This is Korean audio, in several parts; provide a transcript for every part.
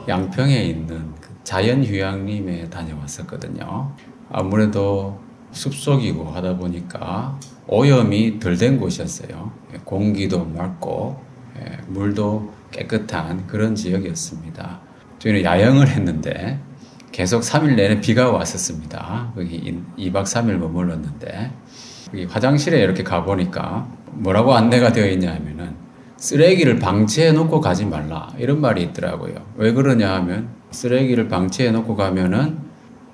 양평에 있는 자연휴양림에 다녀왔었거든요. 아무래도 숲속이고 하다 보니까 오염이 덜 된 곳이었어요. 공기도 맑고 물도 깨끗한 그런 지역이었습니다. 저희는 야영을 했는데 계속 3일 내내 비가 왔었습니다. 거기 2박 3일 머물렀는데 화장실에 이렇게 가보니까 뭐라고 안내가 되어 있냐 하면은 쓰레기를 방치해 놓고 가지 말라 이런 말이 있더라고요. 왜 그러냐 하면 쓰레기를 방치해 놓고 가면은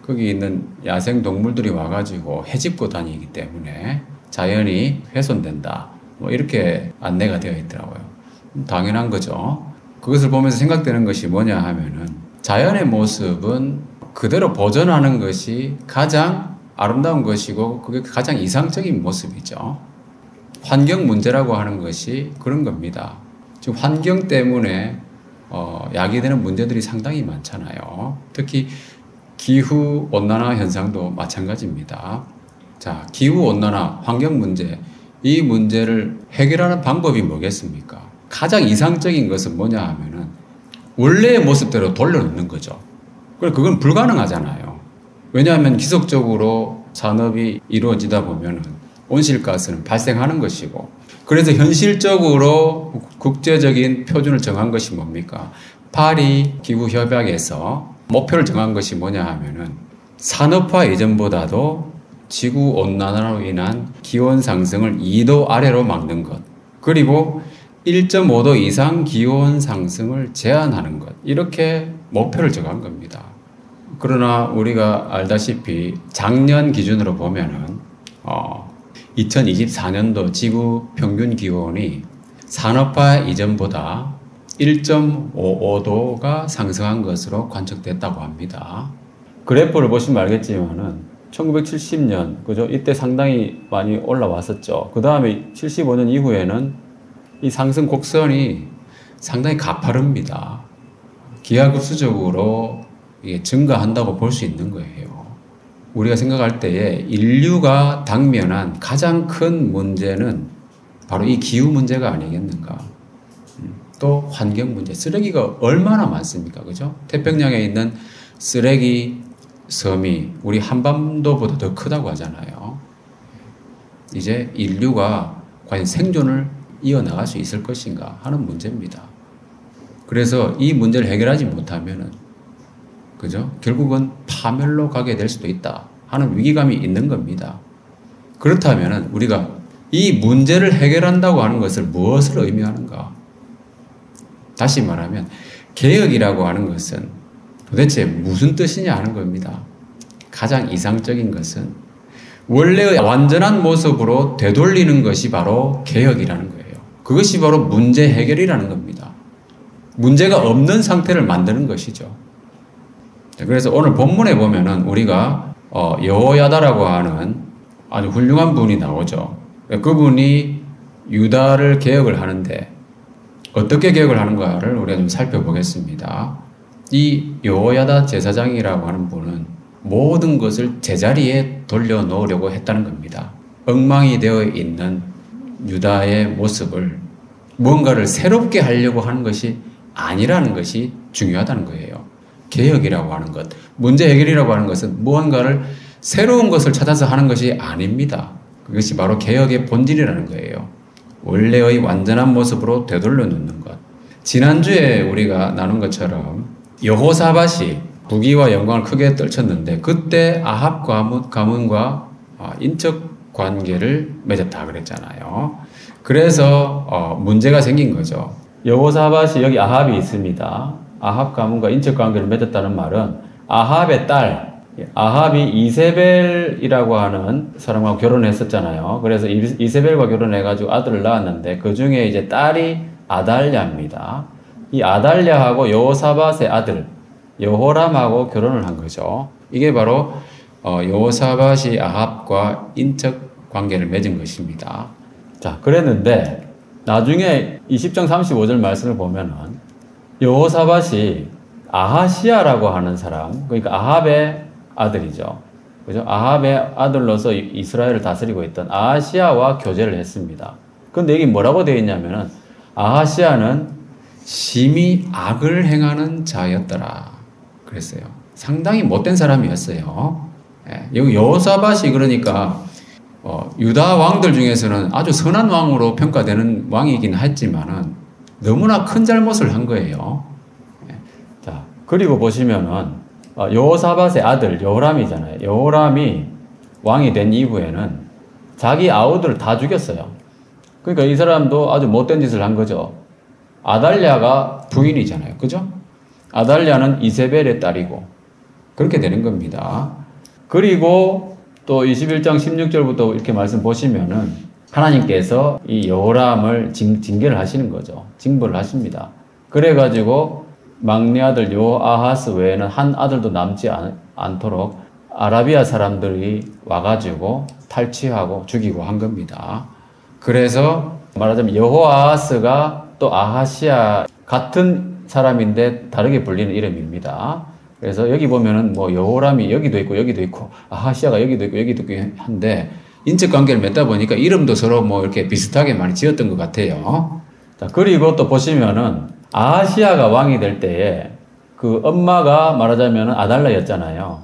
거기 있는 야생 동물들이 와가지고 헤집고 다니기 때문에 자연이 훼손된다. 뭐 이렇게 안내가 되어 있더라고요. 당연한 거죠. 그것을 보면서 생각되는 것이 뭐냐 하면은 자연의 모습은 그대로 보존하는 것이 가장 아름다운 것이고 그게 가장 이상적인 모습이죠. 환경 문제라고 하는 것이 그런 겁니다. 지금 환경 때문에 야기되는 문제들이 상당히 많잖아요. 특히 기후 온난화 현상도 마찬가지입니다. 자, 기후 온난화, 환경 문제, 이 문제를 해결하는 방법이 뭐겠습니까? 가장 이상적인 것은 뭐냐 하면은 원래의 모습대로 돌려놓는 거죠. 그건 불가능하잖아요. 왜냐하면 지속적으로 산업이 이루어지다 보면은 온실가스는 발생하는 것이고, 그래서 현실적으로 국제적인 표준을 정한 것이 뭡니까? 파리 기후협약에서 목표를 정한 것이 뭐냐 하면은 산업화 이전보다도 지구온난화로 인한 기온 상승을 2도 아래로 막는 것, 그리고 1.5도 이상 기온 상승을 제한하는 것, 이렇게 목표를 정한 겁니다. 그러나 우리가 알다시피 작년 기준으로 보면은 2024년도 지구 평균 기온이 산업화 이전보다 1.55도가 상승한 것으로 관측됐다고 합니다. 그래프를 보시면 알겠지만은 1970년, 그죠? 이때 상당히 많이 올라왔었죠. 그 다음에 75년 이후에는 이 상승 곡선이 상당히 가파릅니다. 기하급수적으로 이게 증가한다고 볼 수 있는 거예요. 우리가 생각할 때에 인류가 당면한 가장 큰 문제는 바로 이 기후 문제가 아니겠는가. 또 환경 문제, 쓰레기가 얼마나 많습니까? 그죠? 태평양에 있는 쓰레기 섬이 우리 한반도보다 더 크다고 하잖아요. 이제 인류가 과연 생존을 이어나갈 수 있을 것인가 하는 문제입니다. 그래서 이 문제를 해결하지 못하면은, 그죠? 결국은 파멸로 가게 될 수도 있다 하는 위기감이 있는 겁니다. 그렇다면은 우리가 이 문제를 해결한다고 하는 것을 무엇을 의미하는가? 다시 말하면 개혁이라고 하는 것은 도대체 무슨 뜻이냐 하는 겁니다. 가장 이상적인 것은 원래의 완전한 모습으로 되돌리는 것이 바로 개혁이라는 거예요. 그것이 바로 문제 해결이라는 겁니다. 문제가 없는 상태를 만드는 것이죠. 그래서 오늘 본문에 보면은 우리가 여호야다라고 하는 아주 훌륭한 분이 나오죠. 그분이 유다를 개혁을 하는데 어떻게 개혁을 하는가를 우리가 좀 살펴보겠습니다. 이 여호야다 제사장이라고 하는 분은 모든 것을 제자리에 돌려놓으려고 했다는 겁니다. 엉망이 되어 있는 유다의 모습을 무언가를 새롭게 하려고 하는 것이 아니라는 것이 중요하다는 거예요. 개혁이라고 하는 것, 문제 해결이라고 하는 것은 무언가를 새로운 것을 찾아서 하는 것이 아닙니다. 그것이 바로 개혁의 본질이라는 거예요. 원래의 완전한 모습으로 되돌려 놓는 것. 지난주에 우리가 나눈 것처럼 여호사밧이 부귀와 영광을 크게 떨쳤는데 그때 아합 가문과 인적 관계를 맺었다 그랬잖아요. 그래서 문제가 생긴 거죠. 여호사밧이 여기 아합이 있습니다. 아합 가문과 인적 관계를 맺었다는 말은 아합의 딸, 아합이 이세벨이라고 하는 사람과 결혼했었잖아요. 그래서 이세벨과 결혼해가지고 아들을 낳았는데 그 중에 이제 딸이 아달랴입니다. 이 아달랴하고 여호사밧의 아들 여호람하고 결혼을 한 거죠. 이게 바로 여호사밧이 아합과 인적 관계를 맺은 것입니다. 자, 그랬는데 나중에 20장 35절 말씀을 보면은 여호사밧이 아하시야라고 하는 사람, 그러니까 아합의 아들이죠. 그죠? 아합의 아들로서 이스라엘을 다스리고 있던 아하시야와 교제를 했습니다. 근데 여기 뭐라고 되어 있냐면은 아하시야는 심히 악을 행하는 자였더라 그랬어요. 상당히 못된 사람이었어요. 예, 여기 여호사밧이 그러니까 유다 왕들 중에서는 아주 선한 왕으로 평가되는 왕이긴 했지만은 너무나 큰 잘못을 한 거예요. 예. 자, 그리고 보시면은 여호사밧의 아들 여호람이잖아요. 여호람이 왕이 된 이후에는 자기 아우들을 다 죽였어요. 그러니까 이 사람도 아주 못된 짓을 한 거죠. 아달랴가 부인이잖아요. 그죠? 아달랴는 이세벨의 딸이고 그렇게 되는 겁니다. 그리고 또 21장 16절부터 이렇게 말씀 보시면은 하나님께서 이 여호람을 징계를 하시는 거죠. 징벌을 하십니다. 그래가지고 막내 아들 여호아하스 외에는 한 아들도 남지 않도록 아라비아 사람들이 와가지고 탈취하고 죽이고 한 겁니다. 그래서 말하자면 여호아하스가 또 아하시아 같은 사람인데 다르게 불리는 이름입니다. 그래서 여기 보면은 뭐 여호람이 여기도 있고 아하시아가 여기도 있고 한데 인적 관계를 맺다 보니까 이름도 서로 뭐 이렇게 비슷하게 많이 지었던 것 같아요. 자, 그리고 또 보시면은 아하시아가 왕이 될 때에 그 엄마가 말하자면 아달랴였잖아요.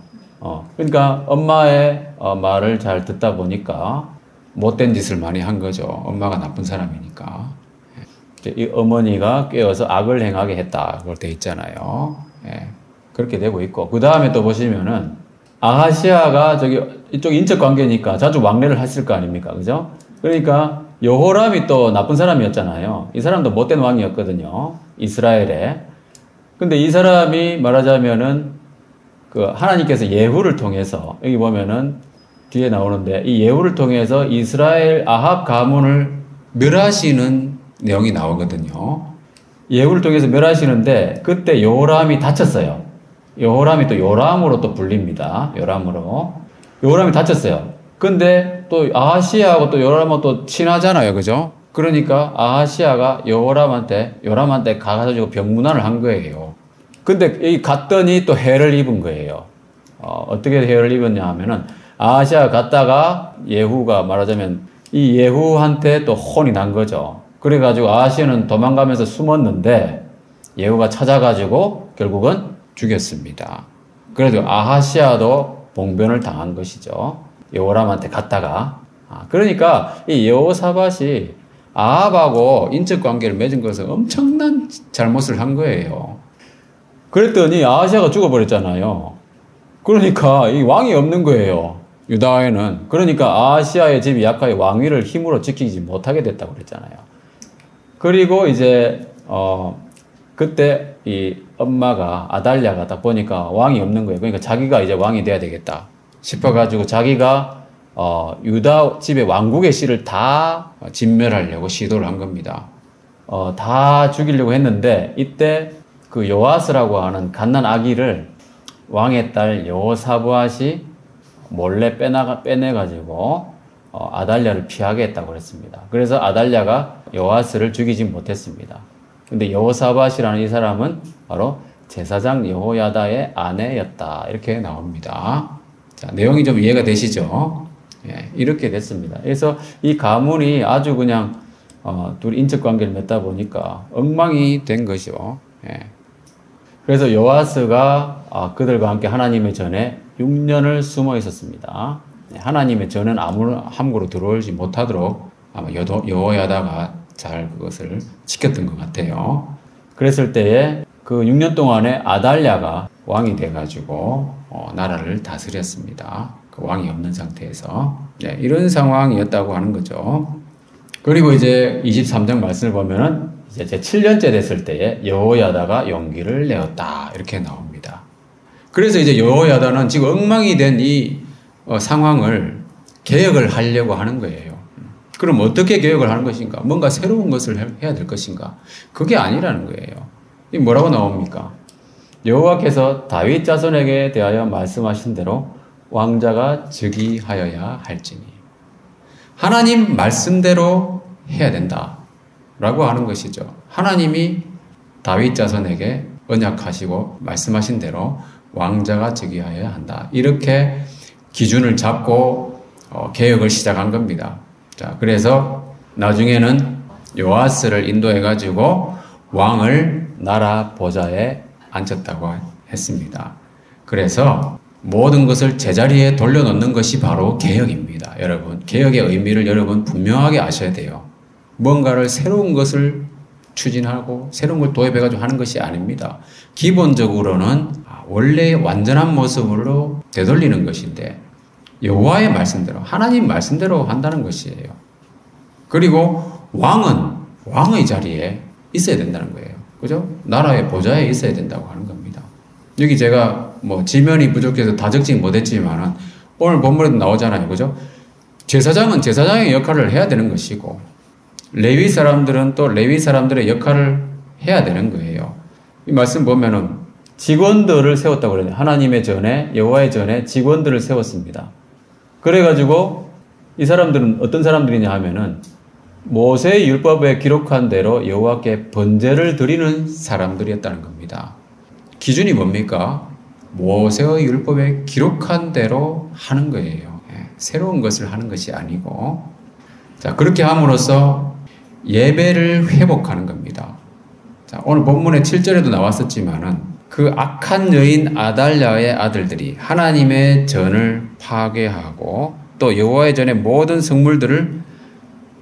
그러니까 엄마의 말을 잘 듣다 보니까 못된 짓을 많이 한 거죠. 엄마가 나쁜 사람이니까. 이 어머니가 꿰어서 악을 행하게 했다. 그걸 돼 있잖아요. 예, 그렇게 되고 있고. 그 다음에 또 보시면은 아하시아가 이쪽 인적 관계니까 자주 왕래를 했을 거 아닙니까? 그죠? 그러니까 여호람이 또 나쁜 사람이었잖아요. 이 사람도 못된 왕이었거든요. 이스라엘에. 근데 이 사람이 말하자면은 그 하나님께서 예후를 통해서 여기 보면은 뒤에 나오는데 이 예후를 통해서 이스라엘 아합 가문을 멸하시는 내용이 나오거든요. 예후를 통해서 멸하시는데 그때 요람이 다쳤어요. 요람이 또 요람으로 또 불립니다. 요람이 다쳤어요. 근데 또 아하시아하고 또 요람하고 또 친하잖아요. 그죠? 그러니까 아하시아가 요람한테 가가지고 병문안을 한 거예요. 근데 이 갔더니 또 해를 입은 거예요. 어떻게 해를 입었냐 하면은 아하시아가 갔다가 예후가 말하자면 이 예후한테 또 혼이 난 거죠. 그래가지고 아하시아는 도망가면서 숨었는데 예후가 찾아가지고 결국은 죽였습니다. 그래도 아하시아도 봉변을 당한 것이죠. 여호람한테 갔다가. 그러니까 이 여호사밧이 아합하고 인적 관계를 맺은 것은 엄청난 잘못을 한 거예요. 그랬더니 아하시아가 죽어버렸잖아요. 그러니까 이 왕이 없는 거예요. 유다에는. 그러니까 아하시아의 집이 약하여 왕위를 힘으로 지키지 못하게 됐다고 그랬잖아요. 그리고 이제 그때 이 엄마가 아달랴가 딱 보니까 왕이 없는 거예요. 그러니까 자기가 이제 왕이 돼야 되겠다 싶어가지고 자기가 유다 집의 왕국의 씨를 다 진멸하려고 시도를 한 겁니다. 다 죽이려고 했는데 이때 그 요아스라고 하는 갓난 아기를 왕의 딸 여호사밧이 몰래 빼내가지고 아달랴를 피하게 했다고 그랬습니다. 그래서 아달랴가 요아스를 죽이지 못했습니다. 근데 여호사밧이라는 이 사람은 바로 제사장 여호야다의 아내였다. 이렇게 나옵니다. 자, 내용이 좀 이해가 되시죠? 예, 이렇게 됐습니다. 그래서 이 가문이 아주 그냥 둘이 인적 관계를 맺다 보니까 엉망이 된 것이죠. 예. 그래서 요아스가 그들과 함께 하나님의 전에 6년을 숨어 있었습니다. 하나님의 전은 함부로 들어오지 못하도록 아마 여호야다가 잘 그것을 지켰던 것 같아요. 그랬을 때에 그 6년 동안에 아달랴가 왕이 돼가지고 나라를 다스렸습니다. 그 왕이 없는 상태에서. 네, 이런 상황이었다고 하는 거죠. 그리고 이제 23장 말씀을 보면은 이제 제 7년째 됐을 때에 여호야다가 용기를 내었다. 이렇게 나옵니다. 그래서 이제 여호야다는 지금 엉망이 된 이 상황을 개혁을 하려고 하는 거예요. 그럼 어떻게 개혁을 하는 것인가? 뭔가 새로운 것을 해야 될 것인가? 그게 아니라는 거예요. 이 뭐라고 나옵니까? 여호와께서 다윗 자손에게 대하여 말씀하신 대로 왕자가 즉위하여야 할지니. 하나님 말씀대로 해야 된다. 라고 하는 것이죠. 하나님이 다윗 자손에게 언약하시고 말씀하신 대로 왕자가 즉위하여야 한다. 이렇게 기준을 잡고 개혁을 시작한 겁니다. 자, 그래서 나중에는 요아스를 인도해가지고 왕을 나라 보좌에 앉혔다고 했습니다. 그래서 모든 것을 제자리에 돌려놓는 것이 바로 개혁입니다. 여러분, 개혁의 의미를 여러분 분명하게 아셔야 돼요. 뭔가를 새로운 것을 추진하고 새로운 걸 도입해가지고 하는 것이 아닙니다. 기본적으로는 원래 완전한 모습으로 되돌리는 것인데 여호와의 말씀대로, 하나님 말씀대로 한다는 것이에요. 그리고 왕의 자리에 있어야 된다는 거예요. 그죠? 나라의 보좌에 있어야 된다고 하는 겁니다. 여기 제가 지면이 부족해서 다 적지 못했지만은 오늘 본문에도 나오잖아요. 그죠? 제사장은 제사장의 역할을 해야 되는 것이고 레위 사람들은 또 레위 사람들의 역할을 해야 되는 거예요. 이 말씀 보면은 직원들을 세웠다고 그러네요. 하나님의 전에, 여호와의 전에 직원들을 세웠습니다. 그래가지고 이 사람들은 어떤 사람들이냐 하면은 모세의 율법에 기록한 대로 여호와께 번제를 드리는 사람들이었다는 겁니다. 기준이 뭡니까? 모세의 율법에 기록한 대로 하는 거예요. 새로운 것을 하는 것이 아니고, 자, 그렇게 함으로써 예배를 회복하는 겁니다. 자, 오늘 본문의 7절에도 나왔었지만은 그 악한 여인 아달랴의 아들들이 하나님의 전을 파괴하고 또 여호와의 전의 모든 성물들을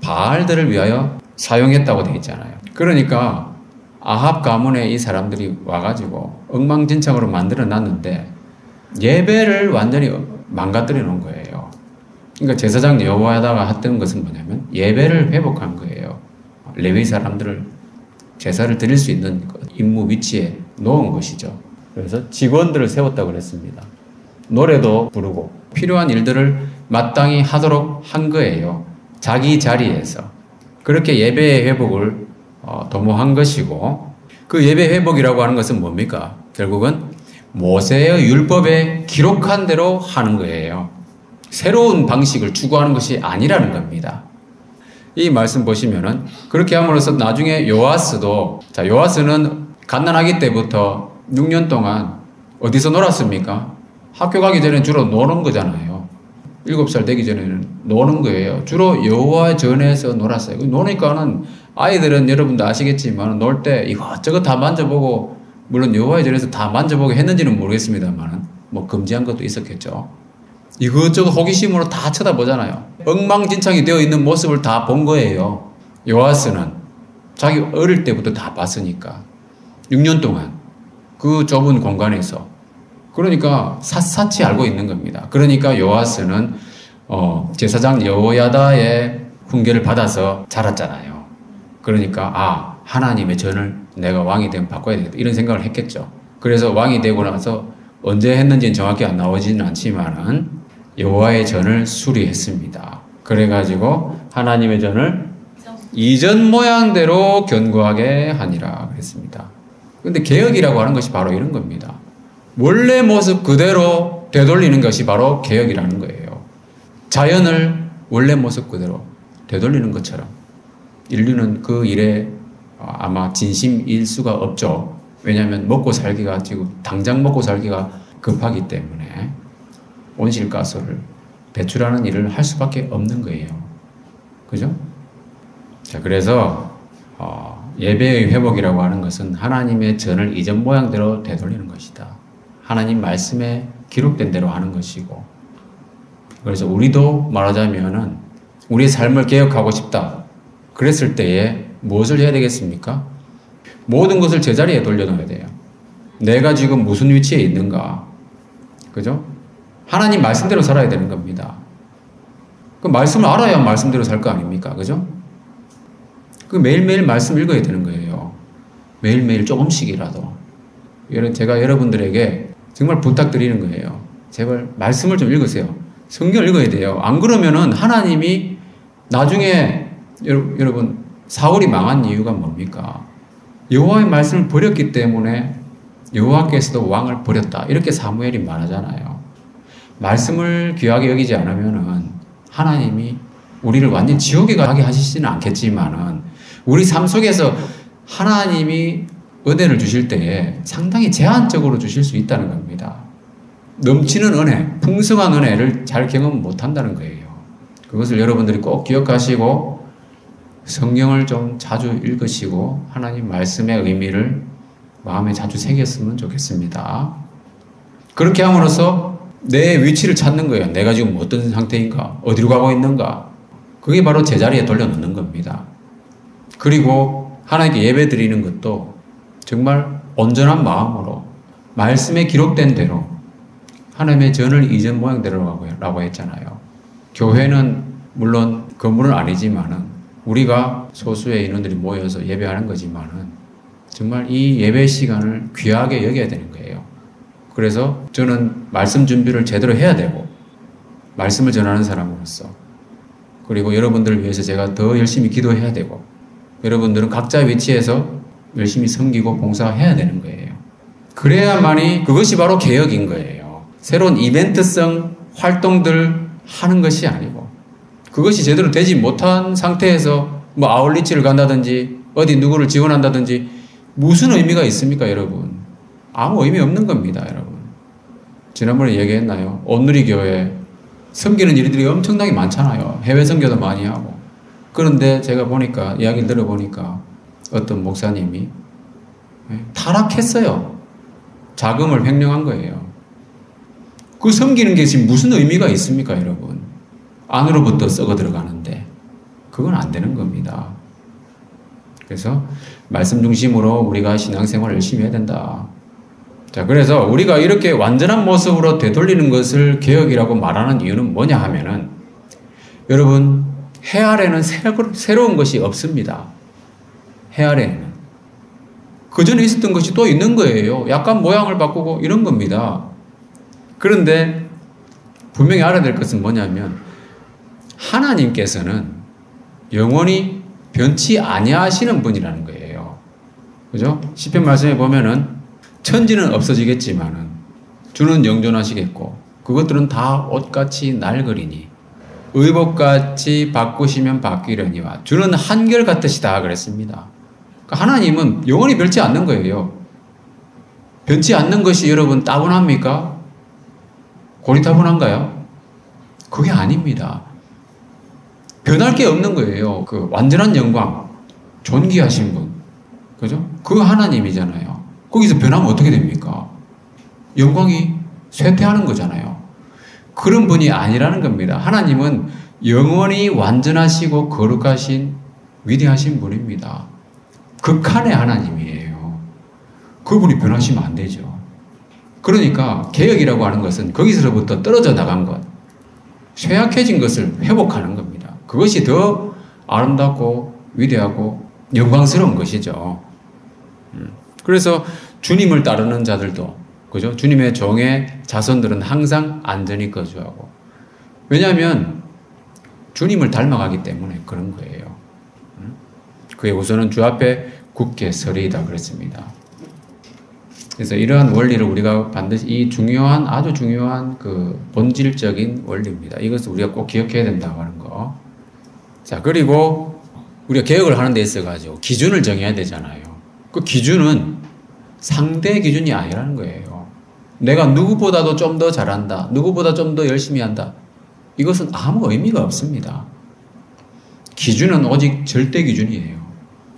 바알들을 위하여 사용했다고 되어 있잖아요. 그러니까 아합 가문에 이 사람들이 와가지고 엉망진창으로 만들어 놨는데 예배를 완전히 망가뜨려 놓은 거예요. 그러니까 제사장 여호와다가 했던 것은 뭐냐면 예배를 회복한 거예요. 레위 사람들을 제사를 드릴 수 있는 임무 위치에 놓은 것이죠. 그래서 직원들을 세웠다고 그랬습니다. 노래도 부르고 필요한 일들을 마땅히 하도록 한 거예요. 자기 자리에서. 그렇게 예배의 회복을 도모한 것이고, 그 예배 회복이라고 하는 것은 뭡니까? 결국은 모세의 율법에 기록한 대로 하는 거예요. 새로운 방식을 추구하는 것이 아니라는 겁니다. 이 말씀 보시면은 그렇게 함으로써 나중에 요아스도, 자, 요아스는 갓난아기 때부터 6년 동안 어디서 놀았습니까? 학교 가기 전에 주로 노는 거잖아요. 7살 되기 전에는 노는 거예요. 주로 여호와의 전에서 놀았어요. 노니까는 아이들은 여러분도 아시겠지만 놀 때 이것저것 다 만져보고, 물론 여호와의 전에서 다 만져보고 했는지는 모르겠습니다만 금지한 것도 있었겠죠. 이것저것 호기심으로 다 쳐다보잖아요. 엉망진창이 되어 있는 모습을 다 본 거예요. 요아스는 자기 어릴 때부터 다 봤으니까 6년 동안 그 좁은 공간에서, 그러니까 샅샅이 알고 있는 겁니다. 그러니까 요아스는 제사장 여호야다의 훈계를 받아서 자랐잖아요. 그러니까 하나님의 전을 내가 왕이 되면 바꿔야 되겠다 이런 생각을 했겠죠. 그래서 왕이 되고 나서 언제 했는지는 정확히 안 나오지는 않지만은 여호와의 전을 수리했습니다. 그래가지고 하나님의 전을 이전 모양대로 견고하게 하니라 그랬습니다. 근데 개혁이라고 하는 것이 바로 이런 겁니다. 원래 모습 그대로 되돌리는 것이 바로 개혁이라는 거예요. 자연을 원래 모습 그대로 되돌리는 것처럼 인류는 그 일에 아마 진심일 수가 없죠. 왜냐하면 지금 당장 먹고 살기가 급하기 때문에 온실가스를 배출하는 일을 할 수밖에 없는 거예요. 그죠? 자, 그래서 예배의 회복이라고 하는 것은 하나님의 전을 이전 모양대로 되돌리는 것이다. 하나님 말씀에 기록된 대로 하는 것이고, 그래서 우리도 말하자면은 우리의 삶을 개혁하고 싶다. 그랬을 때에 무엇을 해야 되겠습니까? 모든 것을 제자리에 돌려놓아야 돼요. 내가 지금 무슨 위치에 있는가? 그죠? 하나님 말씀대로 살아야 되는 겁니다. 그 말씀을 알아야 말씀대로 살 거 아닙니까? 그죠? 그 매일매일 말씀 읽어야 되는 거예요. 매일매일 조금씩이라도. 제가 여러분들에게 정말 부탁드리는 거예요. 제발 말씀을 좀 읽으세요. 성경을 읽어야 돼요. 안 그러면은 하나님이 나중에 여러분 사울이 망한 이유가 뭡니까? 여호와의 말씀을 버렸기 때문에 여호와께서도 왕을 버렸다. 이렇게 사무엘이 말하잖아요. 말씀을 귀하게 여기지 않으면은 하나님이 우리를 완전 지옥에 가게 하시지는 않겠지만은 우리 삶 속에서 하나님이 은혜를 주실 때에 상당히 제한적으로 주실 수 있다는 겁니다. 넘치는 은혜, 풍성한 은혜를 잘 경험 못 한다는 거예요. 그것을 여러분들이 꼭 기억하시고 성경을 좀 자주 읽으시고 하나님 말씀의 의미를 마음에 자주 새겼으면 좋겠습니다. 그렇게 함으로써 내 위치를 찾는 거예요. 내가 지금 어떤 상태인가? 어디로 가고 있는가? 그게 바로 제자리에 돌려놓는 겁니다. 그리고 하나님께 예배 드리는 것도 정말 온전한 마음으로 말씀에 기록된 대로 하나님의 전을 이전 모양대로라고 했잖아요. 교회는 물론 건물은 아니지만은 우리가 소수의 인원들이 모여서 예배하는 거지만은 정말 이 예배 시간을 귀하게 여겨야 되는 거예요. 그래서 저는 말씀 준비를 제대로 해야 되고 말씀을 전하는 사람으로서 그리고 여러분들을 위해서 제가 더 열심히 기도해야 되고 여러분들은 각자 위치에서 열심히 섬기고 봉사해야 되는 거예요. 그래야만이 그것이 바로 개혁인 거예요. 새로운 이벤트성 활동들 하는 것이 아니고 그것이 제대로 되지 못한 상태에서 뭐 아울리치를 간다든지 어디 누구를 지원한다든지 무슨 의미가 있습니까, 여러분? 아무 의미 없는 겁니다, 여러분. 지난번에 얘기했나요? 온누리교회 섬기는 일들이 엄청나게 많잖아요. 해외 선교도 많이 하고. 그런데 제가 보니까 이야기를 들어보니까 어떤 목사님이 타락했어요. 자금을 횡령한 거예요. 그 섬기는 게 지금 무슨 의미가 있습니까, 여러분? 안으로부터 썩어 들어가는데 그건 안 되는 겁니다. 그래서 말씀 중심으로 우리가 신앙생활을 열심히 해야 된다. 자, 그래서 우리가 이렇게 완전한 모습으로 되돌리는 것을 개혁이라고 말하는 이유는 뭐냐 하면은 여러분 해 아래는 새로운 것이 없습니다. 해 아래에는 그 전에 있었던 것이 또 있는 거예요. 약간 모양을 바꾸고 이런 겁니다. 그런데 분명히 알아야 될 것은 뭐냐면 하나님께서는 영원히 변치 아니하시는 분이라는 거예요. 그죠? 시편 말씀에 보면은 천지는 없어지겠지만은 주는 영존하시겠고 그것들은 다 옷같이 낡으리니 의복같이 바꾸시면 바뀌려니와 주는 한결같으시다 그랬습니다. 그러니까 하나님은 영원히 변치 않는 거예요. 변치 않는 것이 여러분 따분합니까? 고리타분한가요? 그게 아닙니다. 변할 게 없는 거예요. 그 완전한 영광, 존귀하신 분, 그죠? 그 하나님이잖아요. 거기서 변하면 어떻게 됩니까? 영광이 쇠퇴하는 거잖아요. 그런 분이 아니라는 겁니다. 하나님은 영원히 완전하시고 거룩하신 위대하신 분입니다. 극한의 하나님이에요. 그분이 변하시면 안 되죠. 그러니까 개혁이라고 하는 것은 거기서부터 떨어져 나간 것, 쇠약해진 것을 회복하는 겁니다. 그것이 더 아름답고 위대하고 영광스러운 것이죠. 그래서 주님을 따르는 자들도, 그죠? 주님의 종의 자손들은 항상 안전히 거주하고. 왜냐하면 주님을 닮아가기 때문에 그런 거예요. 그의 우선은 주 앞에 굳게 서리이다 그랬습니다. 그래서 이러한 원리를 우리가 반드시 이 중요한, 아주 중요한 그 본질적인 원리입니다. 이것을 우리가 꼭 기억해야 된다고 하는 거. 자, 그리고 우리가 개혁을 하는 데 있어가지고 기준을 정해야 되잖아요. 그 기준은 상대 기준이 아니라는 거예요. 내가 누구보다도 좀 더 잘한다. 누구보다 좀 더 열심히 한다. 이것은 아무 의미가 없습니다. 기준은 오직 절대 기준이에요.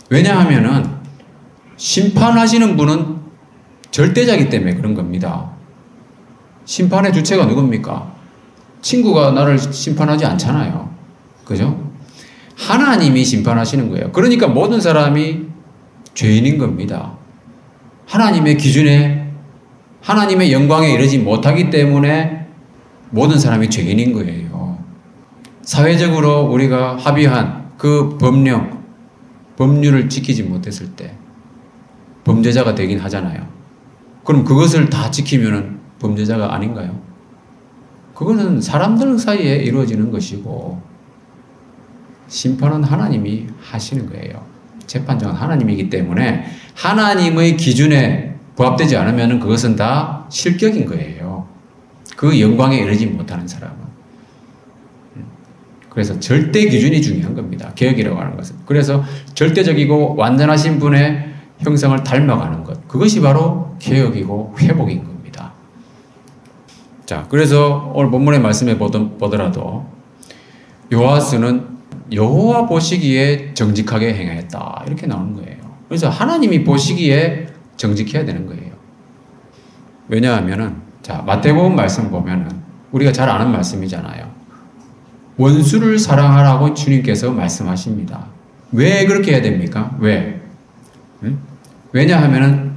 왜냐하면은 심판하시는 분은 절대자이기 때문에 그런 겁니다. 심판의 주체가 누굽니까? 친구가 나를 심판하지 않잖아요. 그죠? 하나님이 심판하시는 거예요. 그러니까 모든 사람이 죄인인 겁니다. 하나님의 기준에, 하나님의 영광에 이르지 못하기 때문에 모든 사람이 죄인인 거예요. 사회적으로 우리가 합의한 그 법률을 지키지 못했을 때 범죄자가 되긴 하잖아요. 그럼 그것을 다 지키면 범죄자가 아닌가요? 그거는 사람들 사이에 이루어지는 것이고 심판은 하나님이 하시는 거예요. 재판장은 하나님이기 때문에 하나님의 기준에 부합되지 않으면 그것은 다 실격인 거예요. 그 영광에 이르지 못하는 사람은. 그래서 절대 기준이 중요한 겁니다. 개혁이라고 하는 것은. 그래서 절대적이고 완전하신 분의 형상을 닮아가는 것. 그것이 바로 개혁이고 회복인 겁니다. 자, 그래서 오늘 본문의 말씀에 보더라도 요아스는 여호와 보시기에 정직하게 행하였다. 이렇게 나오는 거예요. 그래서 하나님이 보시기에 정직해야 되는 거예요. 왜냐하면은, 자, 마태복음 말씀 보면은, 우리가 잘 아는 말씀이잖아요. 원수를 사랑하라고 주님께서 말씀하십니다. 왜 그렇게 해야 됩니까? 왜? 왜냐하면은,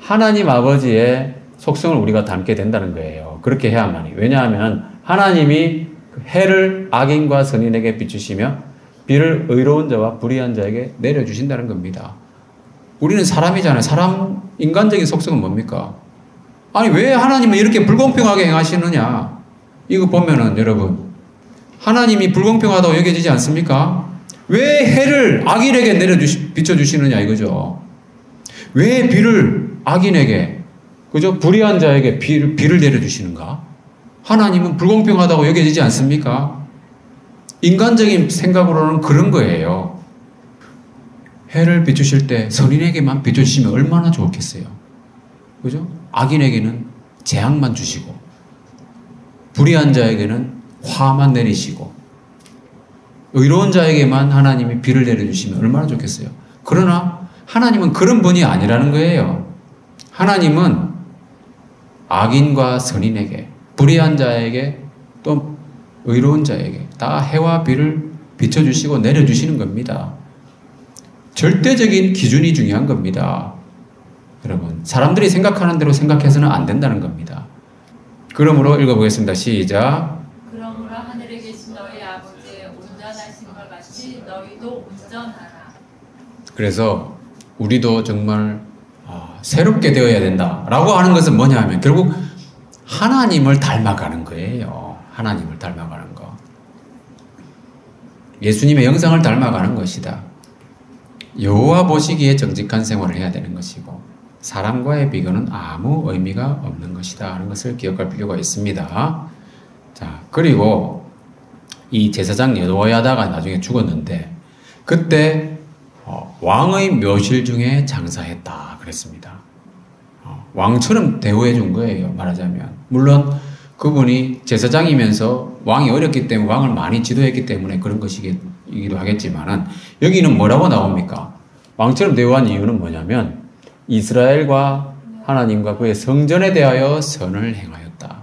하나님 아버지의 속성을 우리가 닮게 된다는 거예요. 그렇게 해야만이. 왜냐하면, 하나님이 해를 악인과 선인에게 비추시며, 비를 의로운 자와 불의한 자에게 내려주신다는 겁니다. 우리는 사람이잖아요. 인간적인 속성은 뭡니까? 아니, 왜 하나님은 이렇게 불공평하게 행하시느냐? 이거 보면은, 여러분, 하나님이 불공평하다고 여겨지지 않습니까? 왜 해를 악인에게 비춰주시느냐, 이거죠. 왜 비를 악인에게, 그죠? 불의한 자에게 비를 내려주시는가? 하나님은 불공평하다고 여겨지지 않습니까? 인간적인 생각으로는 그런 거예요. 해를 비추실 때 선인에게만 비춰주시면 얼마나 좋겠어요. 그죠? 악인에게는 재앙만 주시고, 불의한 자에게는 화만 내리시고, 의로운 자에게만 하나님이 비를 내려주시면 얼마나 좋겠어요. 그러나 하나님은 그런 분이 아니라는 거예요. 하나님은 악인과 선인에게, 불의한 자에게, 또 의로운 자에게 다 해와 비를 비춰주시고 내려주시는 겁니다. 절대적인 기준이 중요한 겁니다. 여러분, 사람들이 생각하는 대로 생각해서는 안 된다는 겁니다. 그러므로 읽어보겠습니다. 시작. 그러므로 하늘에 계신 너희 아버지의 온전하신 것 같이 너희도 온전하라. 그래서 우리도 정말 새롭게 되어야 된다라고 하는 것은 뭐냐 하면 결국 하나님을 닮아가는 거예요. 하나님을 닮아가는 거. 예수님의 영상을 닮아가는 것이다. 여호와 보시기에 정직한 생활을 해야 되는 것이고, 사람과의 비교는 아무 의미가 없는 것이다 하는 것을 기억할 필요가 있습니다. 자, 그리고 이 제사장 여호야다가 나중에 죽었는데, 그때 왕의 묘실 중에 장사했다 그랬습니다. 왕처럼 대우해 준 거예요, 말하자면. 물론 그분이 제사장이면서 왕이 어렸기 때문에 왕을 많이 지도했기 때문에 그런 것이기도 하겠지만은, 여기는 뭐라고 나옵니까? 왕처럼 대우한 이유는 뭐냐면 이스라엘과 하나님과 그의 성전에 대하여 선을 행하였다.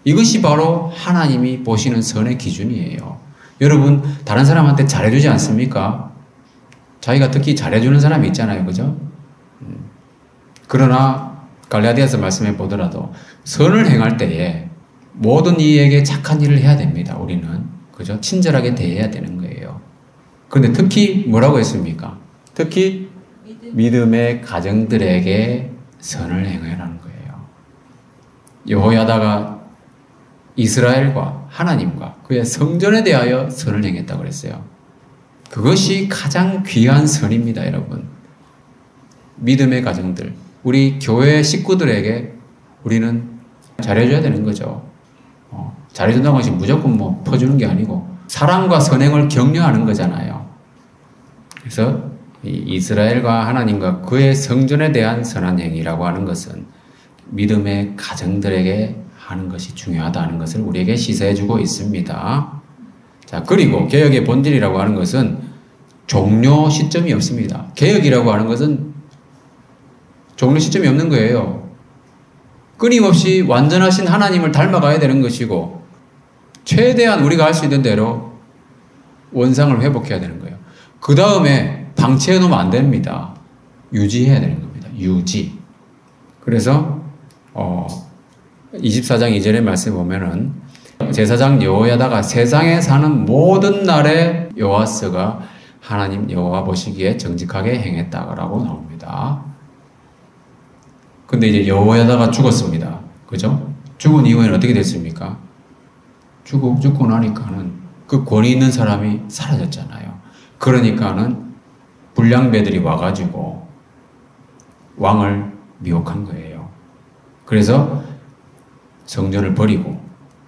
이것이 바로 하나님이 보시는 선의 기준이에요. 여러분, 다른 사람한테 잘해주지 않습니까? 자기가 특히 잘해주는 사람이 있잖아요. 그죠? 그러나 갈라디아서 말씀해 보더라도 선을 행할 때에 모든 이에게 착한 일을 해야 됩니다. 우리는. 그죠? 친절하게 대해야 되는 거예요. 그런데 특히 뭐라고 했습니까? 특히 믿음의 가정들에게 선을 행하라는 거예요. 여호야다가 이스라엘과 하나님과 그의 성전에 대하여 선을 행했다고 그랬어요. 그것이 가장 귀한 선입니다, 여러분. 믿음의 가정들, 우리 교회 식구들에게 우리는 잘해줘야 되는 거죠. 잘해준다는 것이 무조건 뭐 퍼주는 게 아니고 사랑과 선행을 격려하는 거잖아요. 그래서 이스라엘과 하나님과 그의 성전에 대한 선한 행위라고 하는 것은 믿음의 가정들에게 하는 것이 중요하다는 것을 우리에게 시사해주고 있습니다. 자, 그리고 개혁의 본질이라고 하는 것은 종료 시점이 없습니다. 개혁이라고 하는 것은 종료 시점이 없는 거예요. 끊임없이 완전하신 하나님을 닮아가야 되는 것이고, 최대한 우리가 할 수 있는 대로 원상을 회복해야 되는 거예요. 그 다음에 방치해 놓으면 안 됩니다. 유지해야 되는 겁니다. 유지. 그래서 24장 2절의 말씀에 보면은 제사장 여호야다가 세상에 사는 모든 날에 요아스가 하나님 여호와 보시기에 정직하게 행했다라고 나옵니다. 근데 이제 여호야다가 죽었습니다. 그죠? 죽은 이후에는 어떻게 됐습니까? 죽고 나니까는 그 권위 있는 사람이 사라졌잖아요. 그러니까는 불량배들이 와가지고 왕을 미혹한 거예요. 그래서 성전을 버리고,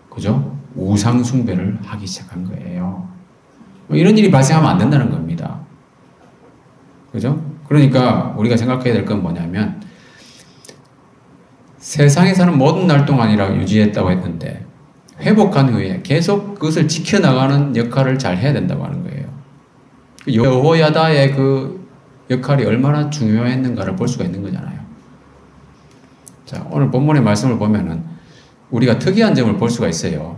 그죠? 우상 숭배를 하기 시작한 거예요. 이런 일이 발생하면 안 된다는 겁니다. 그죠? 그러니까 우리가 생각해야 될 건 뭐냐면, 세상에 사는 모든 날 동안이라고 유지했다고 했는데, 회복한 후에 계속 그것을 지켜나가는 역할을 잘 해야 된다고 하는 거예요. 여호야다의 그 역할이 얼마나 중요했는가를 볼 수가 있는 거잖아요. 자, 오늘 본문의 말씀을 보면은 우리가 특이한 점을 볼 수가 있어요.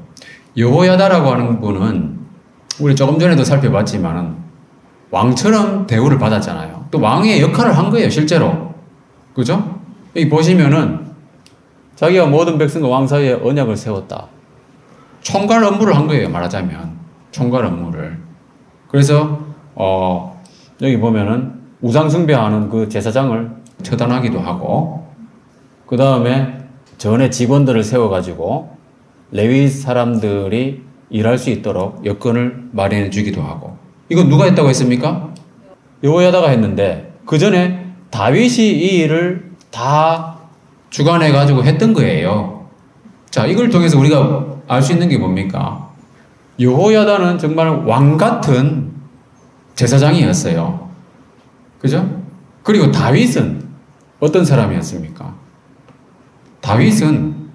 여호야다라고 하는 분은 우리 조금 전에도 살펴봤지만은 왕처럼 대우를 받았잖아요. 또 왕의 역할을 한 거예요, 실제로. 그죠? 여기 보시면은 자기가 모든 백성과 왕 사이에 언약을 세웠다. 총괄 업무를 한 거예요, 말하자면. 총괄 업무를. 그래서, 여기 보면은 우상숭배하는 그 제사장을 처단하기도 하고, 그 다음에 전에 직원들을 세워가지고 레위 사람들이 일할 수 있도록 여건을 마련해 주기도 하고. 이건 누가 했다고 했습니까? 여호야다가 했는데, 그 전에 다윗이 이 일을 다 주관해가지고 했던 거예요. 자, 이걸 통해서 우리가 알 수 있는 게 뭡니까? 여호야다는 정말 왕 같은 제사장이었어요. 그죠? 그리고 다윗은 어떤 사람이었습니까? 다윗은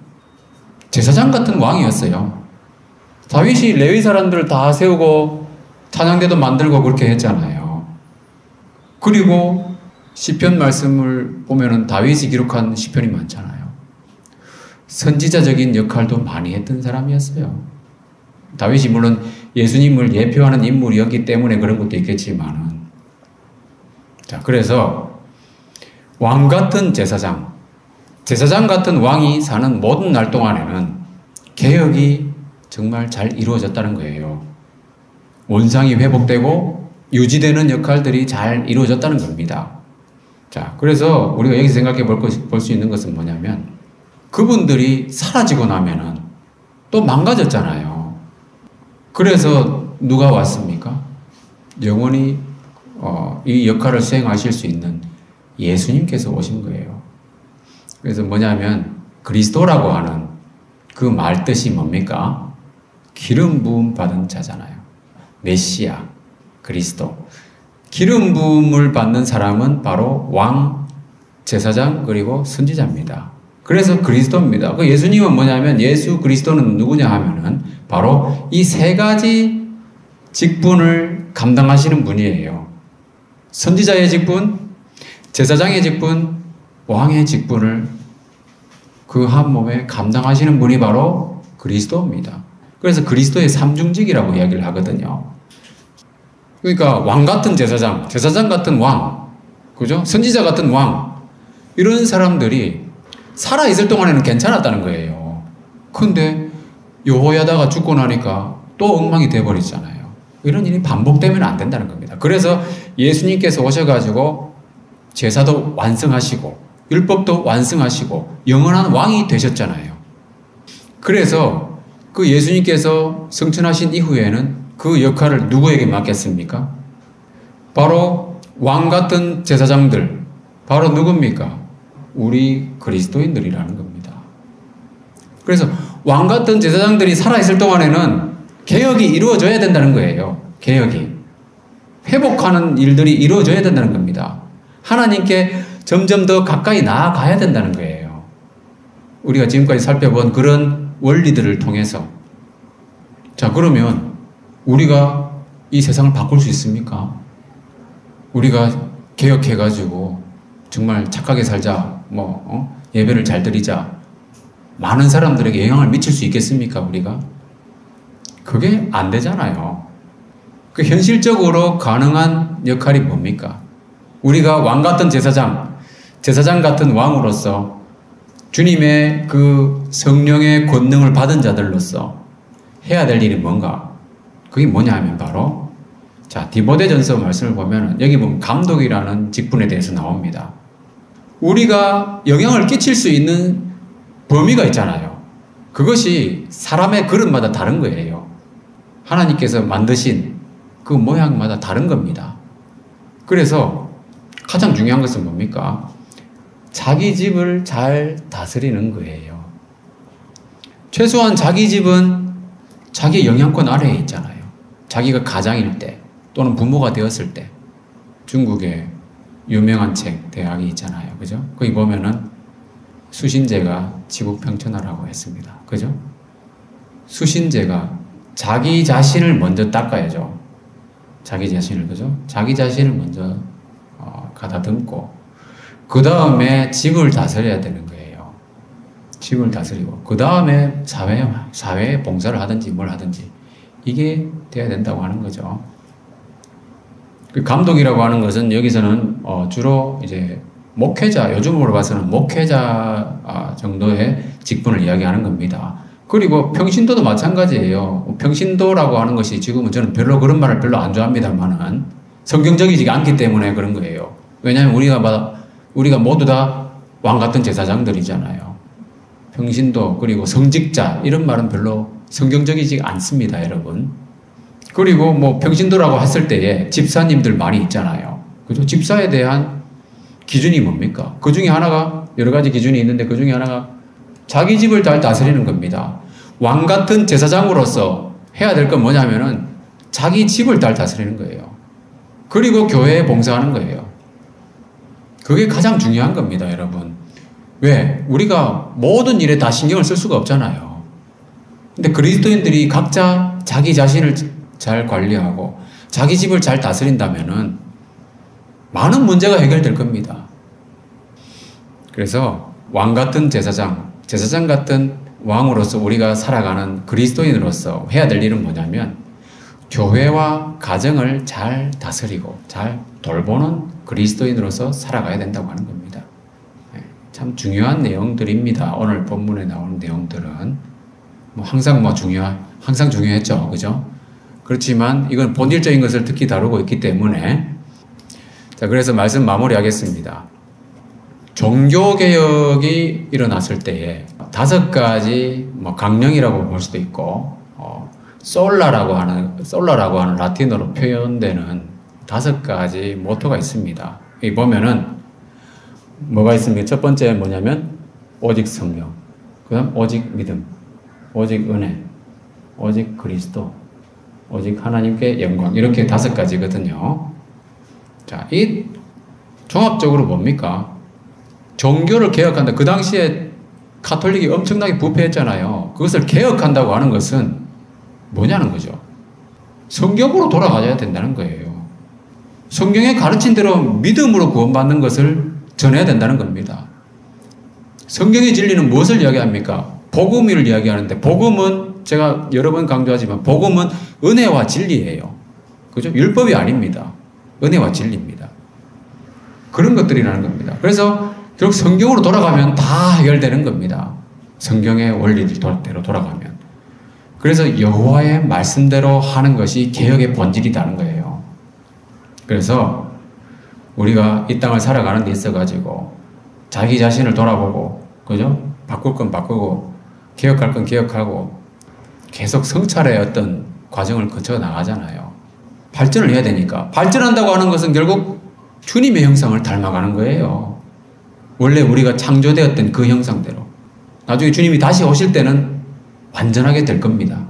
제사장 같은 왕이었어요. 다윗이 레위 사람들을 다 세우고 찬양대도 만들고 그렇게 했잖아요. 그리고 시편 말씀을 보면은 다윗이 기록한 시편이 많잖아요. 선지자적인 역할도 많이 했던 사람이었어요. 다윗이 물론 예수님을 예표하는 인물이었기 때문에 그런 것도 있겠지만은. 자, 그래서 왕 같은 제사장, 제사장 같은 왕이 사는 모든 날 동안에는 개혁이 정말 잘 이루어졌다는 거예요. 원상이 회복되고 유지되는 역할들이 잘 이루어졌다는 겁니다. 자, 그래서 우리가 여기서 생각해 볼 수 있는 것은 뭐냐면 그분들이 사라지고 나면은 또 망가졌잖아요. 그래서 누가 왔습니까? 영원히 이 역할을 수행하실 수 있는 예수님께서 오신 거예요. 그래서 뭐냐면 그리스도라고 하는 그 말 뜻이 뭡니까? 기름 부음 받은 자잖아요. 메시아, 그리스도. 기름 부음을 받는 사람은 바로 왕, 제사장, 그리고 선지자입니다. 그래서 그리스도입니다. 그 예수님은 뭐냐면 예수 그리스도는 누구냐 하면은 바로 이 세 가지 직분을 감당하시는 분이에요. 선지자의 직분, 제사장의 직분, 왕의 직분을 그 한 몸에 감당하시는 분이 바로 그리스도입니다. 그래서 그리스도의 삼중직이라고 이야기를 하거든요. 그러니까 왕 같은 제사장, 제사장 같은 왕, 그죠? 선지자 같은 왕, 이런 사람들이 살아있을 동안에는 괜찮았다는 거예요. 근데 여호야다가 죽고 나니까 또 엉망이 돼버리잖아요. 이런 일이 반복되면 안 된다는 겁니다. 그래서 예수님께서 오셔가지고 제사도 완성하시고 율법도 완성하시고 영원한 왕이 되셨잖아요. 그래서 그 예수님께서 성천하신 이후에는 그 역할을 누구에게 맡겼습니까? 바로 왕 같은 제사장들, 바로 누굽니까? 우리 그리스도인들이라는 겁니다. 그래서 왕 같은 제사장들이 살아있을 동안에는 개혁이 이루어져야 된다는 거예요. 개혁이. 회복하는 일들이 이루어져야 된다는 겁니다. 하나님께 점점 더 가까이 나아가야 된다는 거예요. 우리가 지금까지 살펴본 그런 원리들을 통해서. 자, 그러면 우리가 이 세상을 바꿀 수 있습니까? 우리가 개혁해가지고 정말 착하게 살자, 예배를 잘 드리자, 많은 사람들에게 영향을 미칠 수 있겠습니까, 우리가? 그게 안 되잖아요. 그 현실적으로 가능한 역할이 뭡니까? 우리가 왕 같은 제사장, 제사장 같은 왕으로서 주님의 그 성령의 권능을 받은 자들로서 해야 될 일이 뭔가? 그게 뭐냐 하면 바로, 자, 디모데전서 말씀을 보면 여기 보면 감독이라는 직분에 대해서 나옵니다. 우리가 영향을 끼칠 수 있는 범위가 있잖아요. 그것이 사람의 그릇마다 다른 거예요. 하나님께서 만드신 그 모양마다 다른 겁니다. 그래서 가장 중요한 것은 뭡니까? 자기 집을 잘 다스리는 거예요. 최소한 자기 집은 자기 영향권 아래에 있잖아요. 자기가 가장일 때 또는 부모가 되었을 때. 중국에 유명한 책, 대학이 있잖아요. 그죠? 거기 보면은 수신제가 지국평천하라고 했습니다. 그죠? 수신제가 자기 자신을 먼저 닦아야죠. 자기 자신을, 그죠? 자기 자신을 먼저 가다듬고 그 다음에 집을 다스려야 되는 거예요. 집을 다스리고 그 다음에 사회에 봉사를 하든지 뭘 하든지 이게 돼야 된다고 하는 거죠. 그 감독이라고 하는 것은 여기서는 주로 이제 목회자, 요즘으로 봐서는 목회자 정도의 직분을 이야기하는 겁니다. 그리고 평신도도 마찬가지예요. 평신도라고 하는 것이 지금은 저는 별로 그런 말을 별로 안 좋아합니다만은 성경적이지 않기 때문에 그런 거예요. 왜냐하면 우리가 모두 다 왕 같은 제사장들이잖아요. 평신도 그리고 성직자 이런 말은 별로 성경적이지 않습니다, 여러분. 그리고 뭐 평신도라고 했을 때에 집사님들 많이 있잖아요. 그죠? 집사에 대한 기준이 뭡니까? 그 중에 하나가 여러 가지 기준이 있는데 그 중에 하나가 자기 집을 잘 다스리는 겁니다. 왕 같은 제사장으로서 해야 될 건 뭐냐면은 자기 집을 잘 다스리는 거예요. 그리고 교회에 봉사하는 거예요. 그게 가장 중요한 겁니다, 여러분. 왜? 우리가 모든 일에 다 신경을 쓸 수가 없잖아요. 근데 그리스도인들이 각자 자기 자신을 잘 관리하고 자기 집을 잘 다스린다면은 많은 문제가 해결될 겁니다. 그래서 왕 같은 제사장 같은 왕으로서 우리가 살아가는 그리스도인으로서 해야 될 일은 뭐냐면 교회와 가정을 잘 다스리고 잘 돌보는 그리스도인으로서 살아가야 된다고 하는 겁니다. 참 중요한 내용들입니다. 오늘 본문에 나오는 내용들은 항상 중요했죠, 그죠? 그렇지만 이건 본질적인 것을 특히 다루고 있기 때문에 자, 그래서 말씀 마무리하겠습니다. 종교개혁이 일어났을 때에 5가지 강령이라고 볼 수도 있고 솔라라고 하는 라틴어로 표현되는 5가지 모토가 있습니다. 여기 보면은 뭐가 있습니까? 첫 번째 뭐냐면 오직 성령, 그 다음 오직 믿음, 오직 은혜, 오직 그리스도, 오직 하나님께 영광, 이렇게 5가지거든요. 자, 이 종합적으로 뭡니까? 종교를 개혁한다. 그 당시에 가톨릭이 엄청나게 부패했잖아요. 그것을 개혁한다고 하는 것은 뭐냐는 거죠. 성경으로 돌아가야 된다는 거예요. 성경에 가르친 대로 믿음으로 구원받는 것을 전해야 된다는 겁니다. 성경의 진리는 무엇을 이야기합니까? 복음을 이야기하는데 복음은 제가 여러 번 강조하지만 복음은 은혜와 진리예요. 그죠? 율법이 아닙니다. 은혜와 진리입니다. 그런 것들이라는 겁니다. 그래서 결국 성경으로 돌아가면 다 해결되는 겁니다. 성경의 원리대로 돌아가면. 그래서 여호와의 말씀대로 하는 것이 개혁의 본질이라는 거예요. 그래서 우리가 이 땅을 살아가는 데 있어가지고 자기 자신을 돌아보고, 그죠? 바꿀 건 바꾸고, 개혁할 건 개혁하고, 계속 성찰의 어떤 과정을 거쳐 나가잖아요. 발전을 해야 되니까. 발전한다고 하는 것은 결국 주님의 형상을 닮아가는 거예요. 원래 우리가 창조되었던 그 형상대로. 나중에 주님이 다시 오실 때는 완전하게 될 겁니다.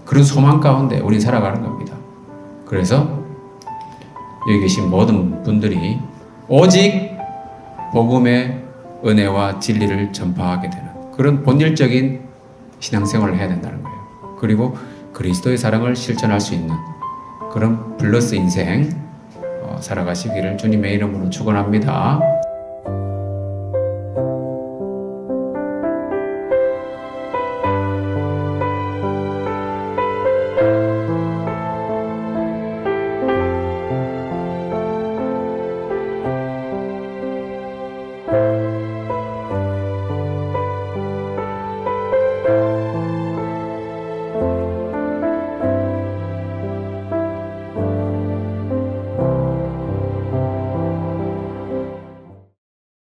그런 소망 가운데 우리 살아가는 겁니다. 그래서 여기 계신 모든 분들이 오직 복음의 은혜와 진리를 전파하게 되는 그런 본질적인 신앙생활을 해야 된다는 거예요. 그리고 그리스도의 사랑을 실천할 수 있는 그런 플러스 인생 살아가시기를 주님의 이름으로 축원합니다.